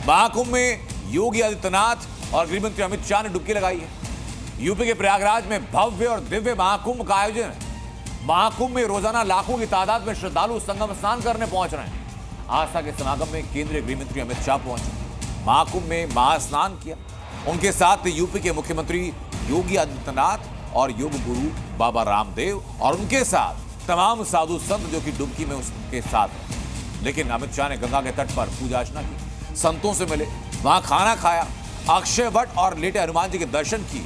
महाकुंभ में योगी आदित्यनाथ और गृहमंत्री अमित शाह ने डुबकी लगाई है। यूपी के प्रयागराज में भव्य और दिव्य महाकुंभ का आयोजन है। महाकुंभ में रोजाना लाखों की तादाद में श्रद्धालु संगम स्नान करने पहुंच रहे हैं। आस्था के समागम में केंद्रीय गृहमंत्री अमित शाह पहुंचे, महाकुंभ में महास्नान किया। उनके साथ यूपी के मुख्यमंत्री योगी आदित्यनाथ और योग गुरु बाबा रामदेव और उनके साथ तमाम साधु संत जो कि डुबकी में उसके साथ हैं। लेकिन अमित शाह ने गंगा के तट पर पूजा अर्चना की, संतों से मिले, वहां खाना खाया, अक्षय वट और लेटे हनुमान जी के दर्शन किए।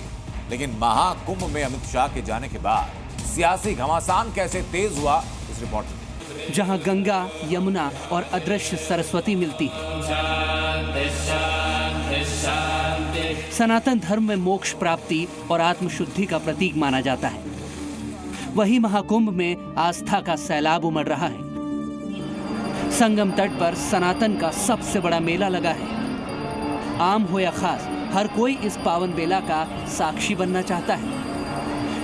लेकिन महाकुंभ में अमित शाह के जाने के बाद सियासी घमासान कैसे तेज हुआ, इस रिपोर्ट में। जहां गंगा, यमुना और अदृश्य सरस्वती मिलती है, सनातन धर्म में मोक्ष प्राप्ति और आत्मशुद्धि का प्रतीक माना जाता है, वहीं महाकुंभ में आस्था का सैलाब उमड़ रहा है। संगम तट पर सनातन का सबसे बड़ा मेला लगा है। आम हो या खास, हर कोई इस पावन बेला का साक्षी बनना चाहता है।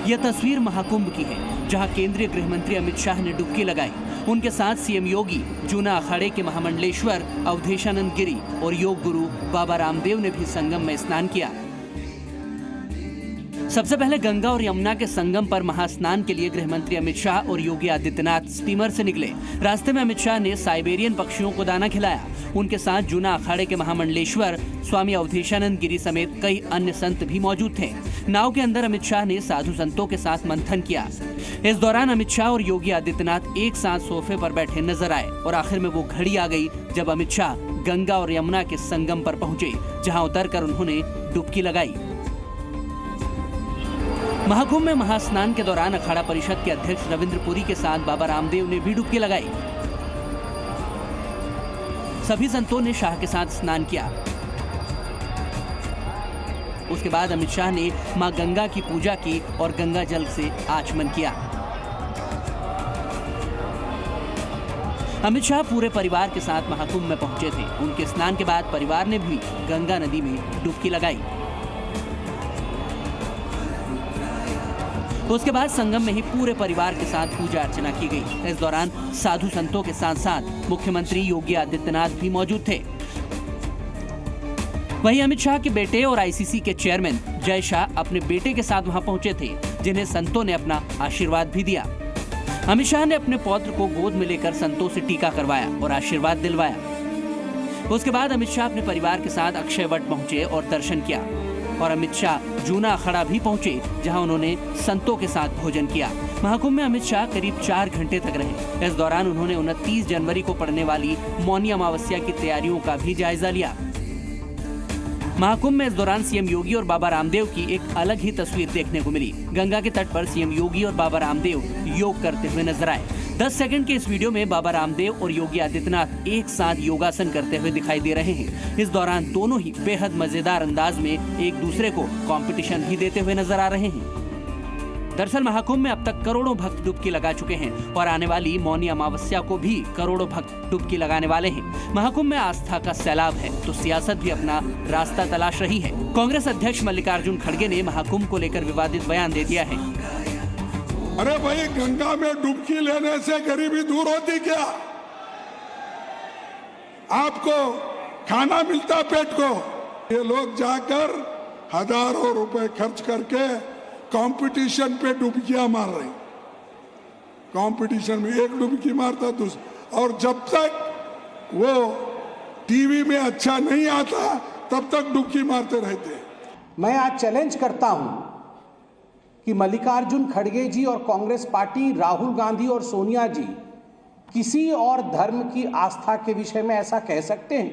यह तस्वीर महाकुंभ की है, जहां केंद्रीय गृह मंत्री अमित शाह ने डुबकी लगाई। उनके साथ सीएम योगी, जूना अखाड़े के महामंडलेश्वर अवधेशानंद गिरी और योग गुरु बाबा रामदेव ने भी संगम में स्नान किया। सबसे पहले गंगा और यमुना के संगम पर महास्नान के लिए गृह मंत्री अमित शाह और योगी आदित्यनाथ स्टीमर से निकले। रास्ते में अमित शाह ने साइबेरियन पक्षियों को दाना खिलाया। उनके साथ जूना अखाड़े के महामंडलेश्वर स्वामी अवधेशानंद गिरी समेत कई अन्य संत भी मौजूद थे। नाव के अंदर अमित शाह ने साधु संतों के साथ मंथन किया। इस दौरान अमित शाह और योगी आदित्यनाथ एक साथ सोफे पर बैठे नजर आए और आखिर में वो घड़ी आ गई जब अमित शाह गंगा और यमुना के संगम पर पहुंचे, जहां उतरकर उन्होंने डुबकी लगाई। महाकुंभ में महास्नान के दौरान अखाड़ा परिषद के अध्यक्ष रविंद्र पुरी के साथ बाबा रामदेव ने भी डुबकी लगाई। सभी संतों ने शाह के साथ स्नान किया। उसके बाद अमित शाह ने मां गंगा की पूजा की और गंगा जल से आचमन किया। अमित शाह पूरे परिवार के साथ महाकुंभ में पहुंचे थे। उनके स्नान के बाद परिवार ने भी गंगा नदी में डुबकी लगाई। उसके बाद संगम में ही पूरे परिवार के साथ पूजा अर्चना की गई। इस दौरान साधु संतों के साथ साथ मुख्यमंत्री योगी आदित्यनाथ भी मौजूद थे। वहीं अमित शाह के बेटे और आईसीसी के चेयरमैन जय शाह अपने बेटे के साथ वहां पहुंचे थे, जिन्हें संतों ने अपना आशीर्वाद भी दिया। अमित शाह ने अपने पौत्र को गोद में लेकर संतों से टीका करवाया और आशीर्वाद दिलवाया। उसके बाद अमित शाह अपने परिवार के साथ अक्षय वट पहुंचे और दर्शन किया और अमित शाह जूना अखाड़ा भी पहुंचे, जहां उन्होंने संतों के साथ भोजन किया। महाकुंभ में अमित शाह करीब 4 घंटे तक रहे। इस दौरान उन्होंने 29 जनवरी को पड़ने वाली मौनी अमावस्या की तैयारियों का भी जायजा लिया। महाकुंभ में इस दौरान सीएम योगी और बाबा रामदेव की एक अलग ही तस्वीर देखने को मिली। गंगा के तट पर सीएम योगी और बाबा रामदेव योग करते हुए नजर आए। 10 सेकंड के इस वीडियो में बाबा रामदेव और योगी आदित्यनाथ एक साथ योगासन करते हुए दिखाई दे रहे हैं। इस दौरान दोनों ही बेहद मजेदार अंदाज में एक दूसरे को कंपटीशन भी देते हुए नजर आ रहे हैं। दरअसल महाकुंभ में अब तक करोड़ों भक्त डुबकी लगा चुके हैं और आने वाली मौनी अमावस्या को भी करोड़ों भक्त डुबकी लगाने वाले हैं। महाकुंभ में आस्था का सैलाब है तो सियासत भी अपना रास्ता तलाश रही है। कांग्रेस अध्यक्ष मल्लिकार्जुन खड़गे ने महाकुंभ को लेकर विवादित बयान दे दिया है। अरे भाई, गंगा में डुबकी लेने से गरीबी दूर होती क्या? आपको खाना मिलता पेट को? ये लोग जाकर हजारों रुपए खर्च करके कंपटीशन पे डुबकियां मार रहे। कंपटीशन में एक डुबकी मारता दूसरा, और जब तक वो टीवी में अच्छा नहीं आता तब तक डुबकी मारते रहते। मैं आज चैलेंज करता हूं कि मल्लिकार्जुन खड़गे जी और कांग्रेस पार्टी, राहुल गांधी और सोनिया जी किसी और धर्म की आस्था के विषय में ऐसा कह सकते हैं?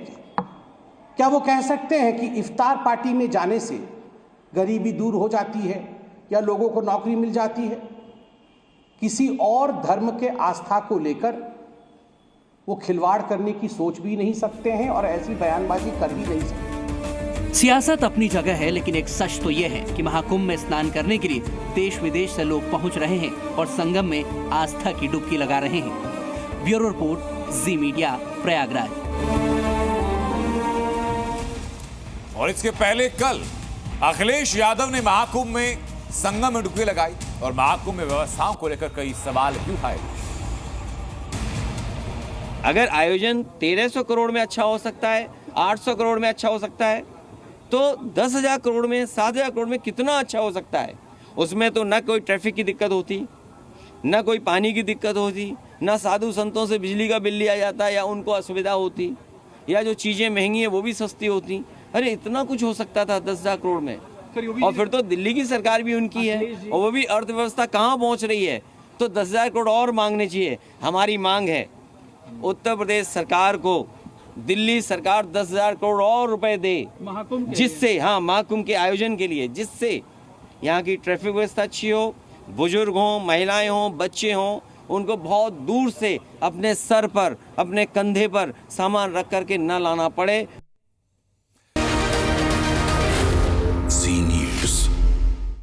क्या वो कह सकते हैं कि इफ्तार पार्टी में जाने से गरीबी दूर हो जाती है या लोगों को नौकरी मिल जाती है? किसी और धर्म के आस्था को लेकर वो खिलवाड़ करने की सोच भी नहीं सकते हैं और ऐसी बयानबाजी कर भी नहीं सकते। सियासत अपनी जगह है, लेकिन एक सच तो यह है कि महाकुंभ में स्नान करने के लिए देश विदेश से लोग पहुंच रहे हैं और संगम में आस्था की डुबकी लगा रहे हैं। ब्यूरो रिपोर्ट, जी मीडिया, प्रयागराज। और इसके पहले कल अखिलेश यादव ने महाकुंभ में संगम में डुबकी लगाई और महाकुंभ में व्यवस्थाओं को लेकर कई सवाल भी उठाए। अगर आयोजन 1300 करोड़ में अच्छा हो सकता है 800 करोड़ में अच्छा हो सकता है, तो 10,000 करोड़ में, 7,000 करोड़ में कितना अच्छा हो सकता है। उसमें तो न कोई ट्रैफिक की दिक्कत होती, न कोई पानी की दिक्कत होती, न साधु संतों से बिजली का बिल लिया जाता या उनको असुविधा होती, या जो चीज़ें महंगी हैं वो भी सस्ती होती। अरे इतना कुछ हो सकता था 10,000 करोड़ में। और फिर तो दिल्ली की सरकार भी उनकी है और वो भी अर्थव्यवस्था कहाँ पहुँच रही है, तो 10,000 करोड़ और मांगने चाहिए। हमारी मांग है उत्तर प्रदेश सरकार को दिल्ली सरकार 10,000 करोड़ और रुपए दे, जिससे महाकुंभ के आयोजन के लिए, जिससे यहाँ की ट्रैफिक व्यवस्था अच्छी हो, बुजुर्ग हों, महिलाएं हों, बच्चे हों, उनको बहुत दूर से अपने सर पर, अपने कंधे पर सामान रख करके न लाना पड़े।